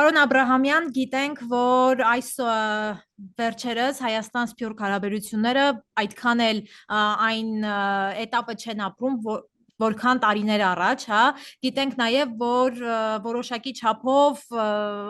Պարոն Աբրահամյան, գիտենք, որ այս վերջերս Հայաստան-Սփյուռք հարաբերությունները այդքան էլ այն էտապը չեն ապրում, որքան տարիներ առաջ, հա, գիտենք նաև, որ որոշակի չափով,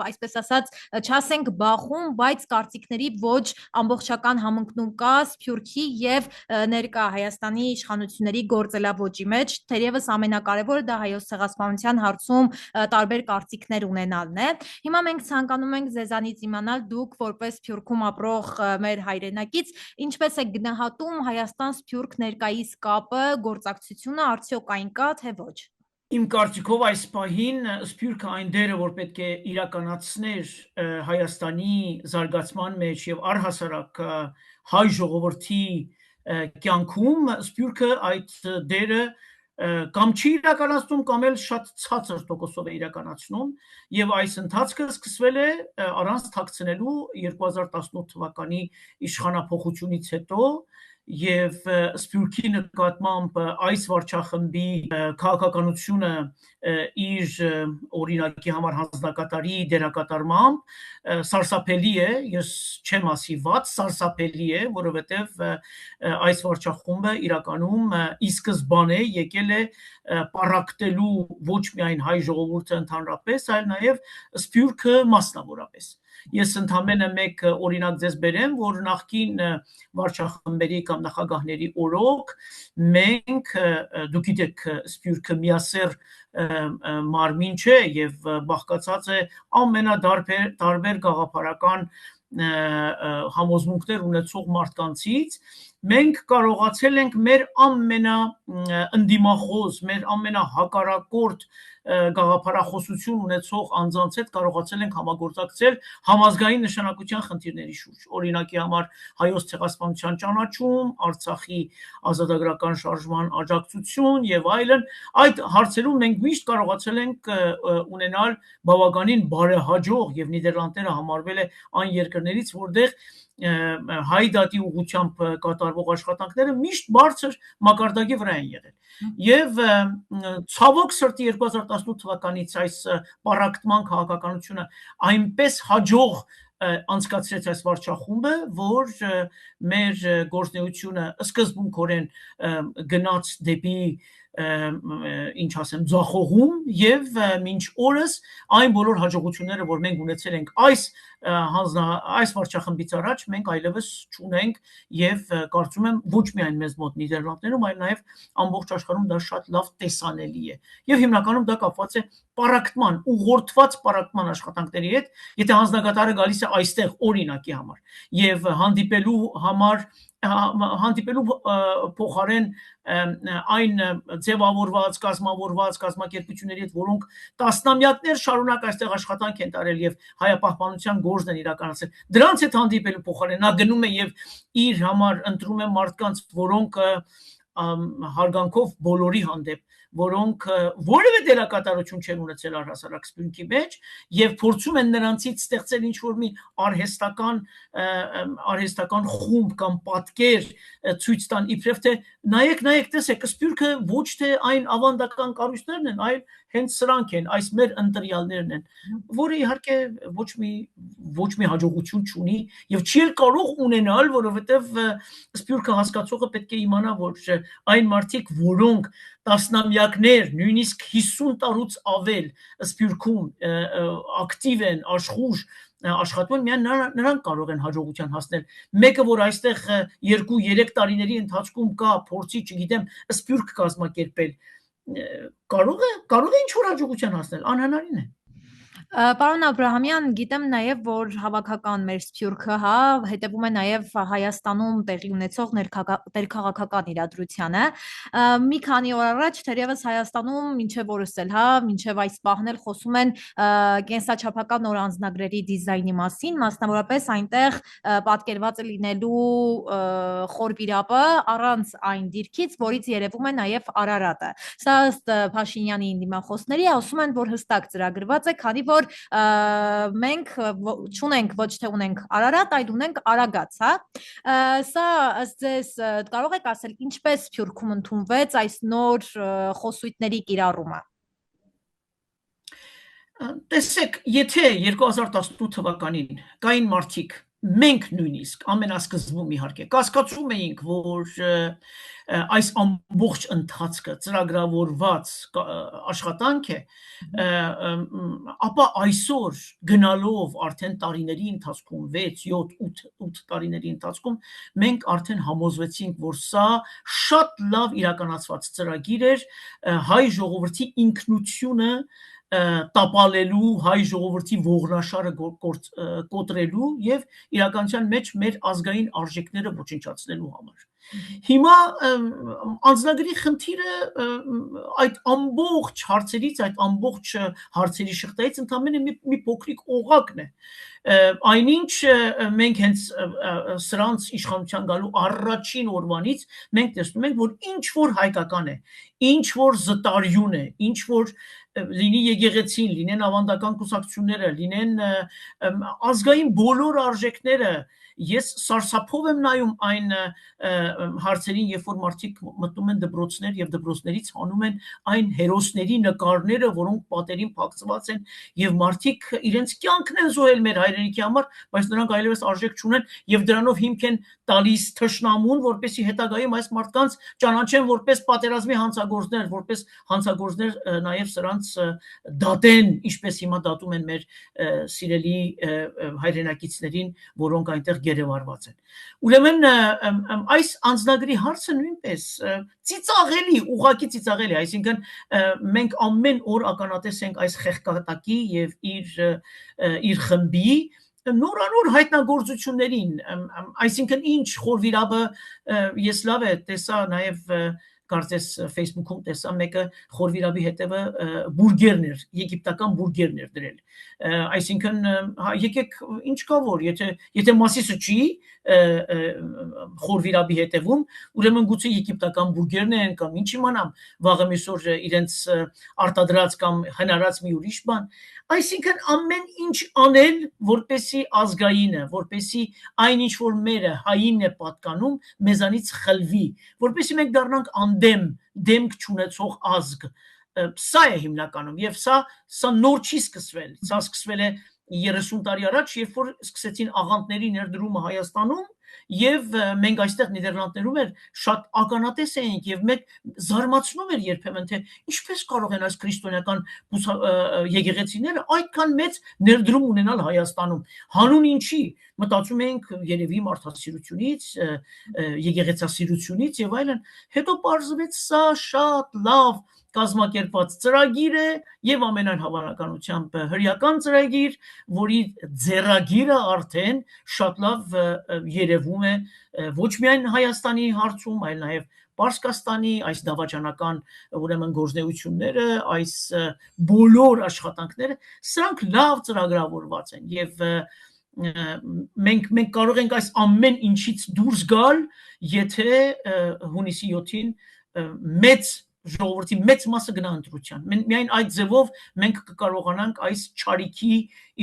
այսպես ասած, չասենք բախում, բայց կարծիքների ոչ ամբողջական համընկնում կա Սփյուռքի եւ ներկա Հայաստանի իշխանությունների գործելավոճի մեջ, թերևս ամենակարևորը դա հայոց ցեղասպանության հարցում տարբեր կարծիքներ ունենալն է։ Հիմա մենք ցանկանում ենք ձեզանից իմանալ դուք որպես Սփյուռքում ապրող մեր հայրենակից, ինչպես է գնահատում Հայաստան-Սփյուռք ներկայիս կապը, գործակցությունը, արդյոք այն կա, թե ոչ։ Իմ կարծիքով այս պահին Սփյուռքը այն դերը, որ պետք է իրականացներ Հայաստանի զարգացման մեջ եւ առհասարակ հայ ժողովրդի կյանքում, Սփյուռքը այդ դերը կամ չի իրականացնում, կամ էլ շատ ցածր տոկոսով է իրականացնում, եւ այս ընթացքը սկսվել է առանց թաքցնելու 2018 թվականի իշխանափոխությունից հետո, եւ Սփյուռքի նկատմամբ այս վարչախմբի քաղաքականությունը իր օրինակի համար հանձնակատարի դերակատարմամբ սարսափելի է, ես չեմ ասի վատ, սարսափելի է, որովհետեւ այս վարչախումբը իրականում ի սկզբանե եկել է պառակտելու ոչ միայն հայ ժողովուրդը ընդհանրապես, այլ նաեւ Սփյուռքը մասնավորապես։ Ես ընդամենը մեկ օրինակ ձեզ բերեմ, որ նախկին վարչախմբերի կամ նախագահների օրոք մենք, դուք գիտեք, Սփյուռքը միասեռ մարմին չէ եւ բաղկացած է ամենադարբեր գաղափարական համոզմունքներ ունեցող մարդկանցից, մենք կարողացել ենք մեր ամենաընդդիմախոս, մեր ամենահակառակորդ գաղափարախոսություն ունեցող անձանց հետ կարողացել ենք համագործակցել համազգային նշանակության խնդիրների շուրջ, օրինակի համար հայոց ցեղասպանության ճանաչում, Արցախի ազատագրական շարժման աջակցություն եւ այլն, այդ հարցերում մենք միշտ կարողացել ենք ունենալ բավականին բարեհաջող, եւ Նիդերլանդները համարվել է այն երկրներից, որտեղ հայ դատի ուղղությամբ կատարվող աշխատանքները միշտ բարձր մակարդակի վրա են եղել։ Եվ ցավոք սրտի 2018 թվականից այս պառակտման քաղաքականությունը այնպես հաջող անցկացրեց այս վարչախումբը, որ մեր գործունեությունը սկզբունքորեն գնաց դեպի ինչ ասեմ, ձախողում եւ մինչ օրս այն բոլոր հաջողությունները, որ մենք ունեցել ենք այս վարչախմբից առաջ, մենք այլևս չունենք եւ կարծում եմ ոչ միայն մեզ մոտ Նիդերլանդներում, այլ նաեւ ամբողջ աշխարհում դա շատ լավ տեսանելի է։ Եվ հիմնականում դա կապված է պառակտման, ուղղորդված պառակտման աշխատանքների հետ, եթե հանձնակատարը գալիս է այստեղ օրինակի համար եւ հանդիպելու փոխարեն այն ձևավորված, կազմավորված կազմակերպությունների հետ, որոնք տասնամյակներ շարունակ այստեղ աշխատանք են տարել եւ հայապահպանության գործն են իրականացրել, դրանց հետ հանդիպելու փոխարեն նա գնում է եւ իր համար ընտրում է մարդկանց, որոնք հարգանքով բոլորի հանդեպ, որոնք որևէ դերակատարություն չեն ունեցել առհասարակ Սփյուռքի մեջ եւ փորձում են նրանցից ստեղծել ինչ-որ մի արհեստական խումբ կամ պատկեր ցույց տան, իբրև թե նայեք, տեսեք, Սփյուռքը ոչ թե այն ավանդական կառույցներն են, այլ հենց սրանք են, այս մեր ընտրյալներն են, որը իհարկե ոչ մի հաջողություն չունի եւ չի էլ կարող ունենալ, որովհետեւ Սփյուռքը հասկացողը պետք է իմանա, որ այն մարդիկ, որոնք տասնամյակներ, նույնիսկ 50 տարուց ավել Սփյուռքում ակտիվ են, աշխուժ աշխատում են, միայն նրանք կարող են հաջողության հասնել։ Մեկը, որ այստեղ 2-3 տարիների ընթացքում կա, փորձի, չգիտեմ, Սփյուռք կազմակերպել, կարող է ինչ-որ հաջողության հասնել, անհնարին է։ Պարոն Աբրահամյան, գիտեմ նաև, որ հավաքական մեր Սփյուռքը, հա, հետևում է նաև Հայաստանում տեղի ունեցող ներքաղաքական իրադրությանը։ Մի քանի օր առաջ թերևս Հայաստանում մինչև օրս էլ, հա, մինչև այս պահն էլ խոսում են կենսաչափական նոր անձնագրերի դիզայնի մասին, մասնավորապես այնտեղ պատկերված է լինելու խոր վիրապը առանց այն դիրքից, որից երևում է նաև Արարատը։ Սա ըստ Փաշինյանի դիմախոսների ասում են, որ հստակ ծրագրված է, քանի որ մենք չունենք, ոչ թե ունենք Արարատ, այլ ունենք Արագած, հա։ Սա ըստ ձեզ կարող եք ասել, ինչպես Սփյուռքում ընդունվեց այս նոր խոսույթների կիրառումը։ Տեսեք, եթե 2018 թվականին կային մարդիկ, մենք նույնիսկ ամենասկզբում իհարկե կասկածում էինք, որ այս ամբողջ ընթացքը ծրագրավորված աշխատանք է, ապա այսօր գնալով արդեն տարիների ընթացքում 6, 7, 8 տարիների ընթացքում մենք արդեն համոզվեցինք, որ սա շատ լավ իրականացված ծրագիր էր հայ ժողովրդի ինքնությունը տապալելու, հայ ժողովրդի ողնաշարը կոտրելու եւ իրականության մեջ մեր ազգային արժեքները ոչնչացնելու համար։ Հիմա անձնագրի խնդիրը այդ ամբողջ հարցերից, այդ ամբողջ հարցերի շղթայից ընդամենը մի փոքրիկ օղակն է։ Այնինչ մենք հենց սրանց իշխանության գալու առաջին օրվանից մենք տեսնում ենք, որ ինչ որ հայկական է, ինչ որ զտարյուն է, ինչ որ լինի եկեղեցին, լինեն ավանդական կուսակցությունները, լինեն ազգային բոլոր արժեքները, ես սարսափով եմ նայում այն հարցերին, երբ որ մարդիկ մտնում են դպրոցներ եւ դպրոցներից հանում են այն հերոսների նկարները, որոնք պատերին փակցված են եւ մարդիկ իրենց կյանքն են զոհել մեր հայրենիքի համար, բայց նրանք այլևս արժեք չունեն եւ դրանով հիմք են տալիս թշնամուն, որպեսզի հետագայում այս մարդկանց ճանաչեն որպես պատերազմի հանցագործներ, որպես հանցագործներ նաեւ սրանց դատեն, ինչպես հիմա դատում են մեր սիրելի հայրենակիցներին, որոնք այնտեղ գերեվարված են։ Ուրեմն այս անձնագրի հարցը նույնպես ծիծաղելի, ուղղակի ծիծաղելի, այսինքն մենք ամեն օր ականատես ենք այս խեղկատակի եւ իր խմբի նորանոր հայտնագործություններին, այսինքն ինչ խորվիրաբը ես լավ է տեսա նաև կարծես Facebook-ում տեսա մեկը խորվիրաբի հետևը բուրգերն էր, եգիպտական բուրգերն էր դրել, այսինքն եկեք ինչ կա որ, եթե մասիսը չի խորվիրաբի հետևում, ուրեմն գուցե եգիպտական բուրգերն են կամ ինչ իմանամ, վաղը միսօր իրենց արտադրած կամ հնարած մի ուրիշ բան, այսինքն ամեն ինչ անել, որպեսի ազգայինը, որպեսի այն ինչ որ մերը հային է պատկանում, մեզանից խլվի, որպեսի մենք դառնանք անդեմ, դեմք չունեցող ազգ, սա է հիմնականում եւ սա նոր չի սկսվել, սա սկսվել է 30 տարի առաջ, երբ որ սկսեցին աղանդների ներդրումը Հայաստանում եւ մենք այստեղ Նիդերլանդներում էր շատ ականատես էինք եւ մեկ զարմացնում էր երբեմն թե ինչպես կարող են այս քրիստոնեական եկեղեցիները այդքան մեծ ներդրում ունենալ Հայաստանում հանուն ինչի մտածում էինք երևի մարդասիրությունից եկեղեցասիրությունից եւ այլն հետո պարզվեց սա շատ լավ կազմակերպված ծրագիր է եւ ամենայն հավանականությամբ հրեական ծրագիր, որի ձեռագիրը արդեն շատ լավ երևում է ոչ միայն Հայաստանի հարցում, այլ նաեւ Պարսկաստանի այս դավաճանական ուրեմն գործնեությունները, այս բոլոր աշխատանքները, սրանք լավ ծրագրավորված են եւ մենք կարող ենք այս ամեն ինչից դուրս գալ, եթե հունիսի 7-ին մեծ ժողովրդի մեծ մասը գնա ընտրության։ Միայն այդ ձևով մենք կկարողանանք այս չարիքի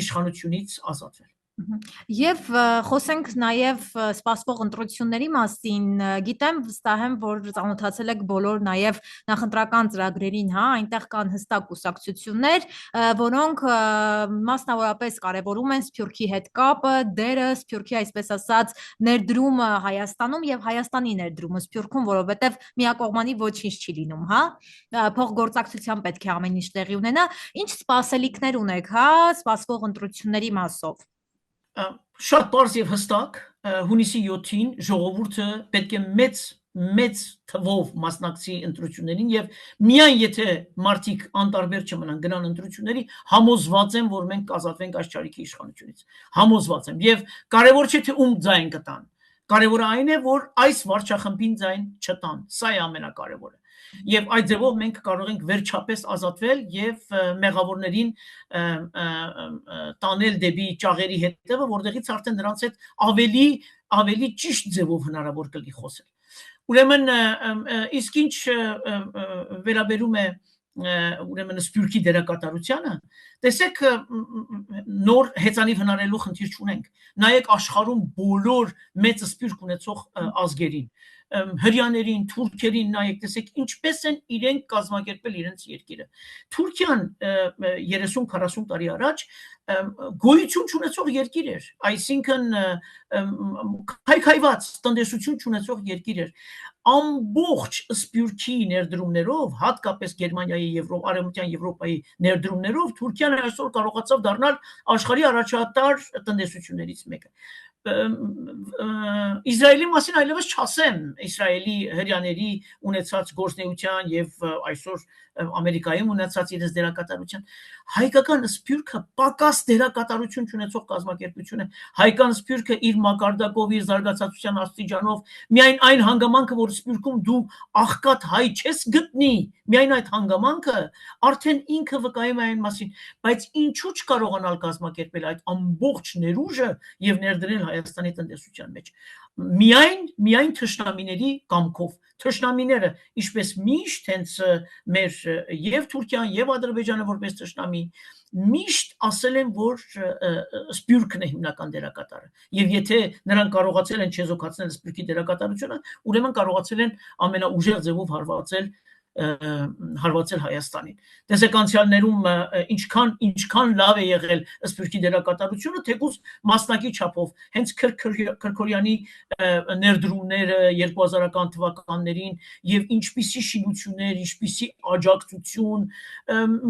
իշխանությունից ազատվել։ Եվ խոսենք նաև սպասվող ընտրությունների մասին, գիտեմ, վստահ եմ, որ ծանոթացել եք բոլոր նաև նախընտրական ծրագրերին, հա, այնտեղ կան հստակ կուսակցություններ, որոնք մասնավորապես կարևորում են Սփյուռքի հետ կապը, դերը, Սփյուռքի այսպես ասած ներդրումը Հայաստանում եւ Հայաստանի ներդրումը Սփյուռքում, որովհետեւ միակողմանի ոչինչ չի լինում, հա, փոխգործակցության պետք է ամեն ինչ տեղի ունենա, ինչ սպասելիքներ ունեք, հա, սպասվող ընտրությունների մասով։ Շատ պարզ եւ հստակ հունիսի 7-ին ժողովուրդը պետք է մեծ թվով մասնակցի ընտրություններին եւ միայն եթե մարդիկ անտարբեր չմնան գնան ընտրությունների համոզված եմ որ մենք կազատվենք այս ճարիքի իշխանությունից համոզված եմ եւ կարեւոր չէ թե ում ձայն կտան կարեւորը այն է որ այս վարչախմբին ձայն չտան սա է ամենակարևորը Եվ այդ ձևով մենք կարող ենք վերջապես ազատվել եւ մեղավորներին տանել դեպի ճաղերի հետևը, որտեղից արդեն նրանց հետ ավելի ճիշտ ձևով հնարավոր կլինի խոսել։ Ուրեմն իսկ ինչ վերաբերում է ուրեմն սպյուրքի դերակատարությանը, տեսեք նոր հեծանիվ հնարելու խնդիր չունենք, նայեք աշխարհում բոլոր մեծ սպյուրք ունեցող ազգերին, հրյաներին, թուրքերին նայեք, տեսեք ինչպես են իրենք կազմակերպել իրենց երկիրը։ Թուրքիան 30-40 տարի առաջ գոյություն չունեցող երկիր էր, այսինքն քայքայված տնտեսություն չունեցող երկիր էր, ամբողջ սպյուրքի ներդրումներով, հատկապես Գերմանիայի եւ Արևմտյան Եվրոպայի ներդրումներով Թուրքիան այսօր կարողացավ դառնալ աշխարհի առաջատար տնտեսություններից մեկը։ Իսրայելի մասին այլևս չասեմ, Իսրայելի հրյաների ունեցած գործնեության եւ այսօր Ամերիկայում ունեցած իրենց դերակատարության, հայկական սպյուրքը պակաս դերակատարություն ունեցող կազմակերպություն է, հայկական սպյուրքը իր մակարդակով, իր զարգացածության աստիճանով, միայն այն հանգամանքը, որ սպյուրքում դու աղքատ հայ չես գտնի, միայն այդ հանգամանքը արդեն ինքը վկայում է այն մասին, բայց ինչու չկարողանալ կազմակերպել այդ ամբողջ ներուժը եւ ներդրել Հայաստանի տնտեսության մեջ, միայն թշնամիների կամքով, թշնամիները ինչպես միշտ հենց մեր եւ Թուրքիան եւ Ադրբեջանը որպես թշնամի միշտ ասել են, որ սպյուրքն է հիմնական դերակատարը եւ եթե նրանք կարողացել են չեզոքացնել սպյուրքի դերակատարությունը, ուրեմն կարողացել են ամենաուժեղ ձևով հարվածել Հայաստանին։ Տեսեք անցյալներում ինչքան լավ է եղել սպյուրքի դերակատարությունը, թեկուզ մասնակի չափով, հենց Քրքորյանի ներդրումները 2000-ական թվականներին եւ ինչպիսի շինություններ, ինչպիսի աջակցություն,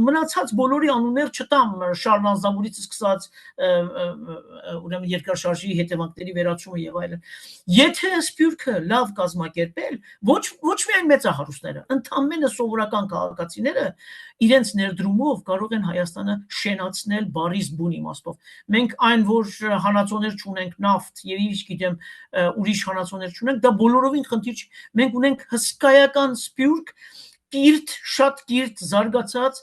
մնացած բոլորի անուններ չտամ, Շարլ Անզավուրից սկսած ուրեմն երկրաշարժի հետևանքների վերացումը եւ այլն։ Եթե սպյուրքը լավ կազմակերպել, ոչ միայն մեծահարուստները, ընդամենը սովորական քաղաքացիները իրենց ներդրումով կարող են Հայաստանը շենացնել բարիս բուն իմաստով։ Մենք այն, որ հանածոներ չունենք, նավթ եւ ինչ գիտեմ, ուրիշ հանածոներ չունենք, դա բոլորովին խնդիր չի։ Մենք ունենք հսկայական սպյուրք, շատ կիրթ զարգացած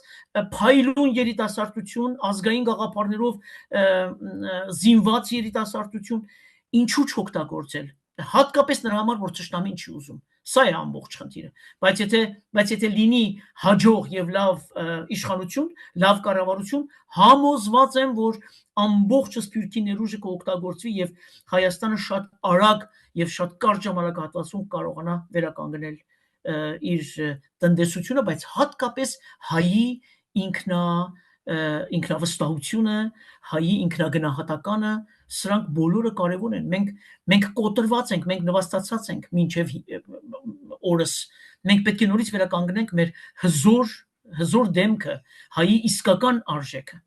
փայլուն երիտասարդություն, ազգային գաղափարներով զինված երիտասարդություն, ինչու չօգտագործել, հատկապես նրա համար, որ թշնամին չի ուզում։ Սա է ամբողջ խնդիրը, բայց եթե լինի հաջող եւ լավ իշխանություն, լավ կառավարություն, համոզված եմ, որ ամբողջ սպյուրքի ներուժը կօգտագործվի եւ Հայաստանը շատ արագ եւ շատ կարճ ժամանակահատվածում կարողանա վերականգնել իր տնտեսությունը, բայց հատկապես հայի ինքնավստահությունը, հայի ինքնագնահատականը, սրանք բոլորը կարևոր են։ Մենք կոտրված ենք, մենք նվաստացած ենք մինչև օրս։ Մենք պետք է նորից վերականգնենք մեր հզոր դեմքը, հայի իսկական արժեքը։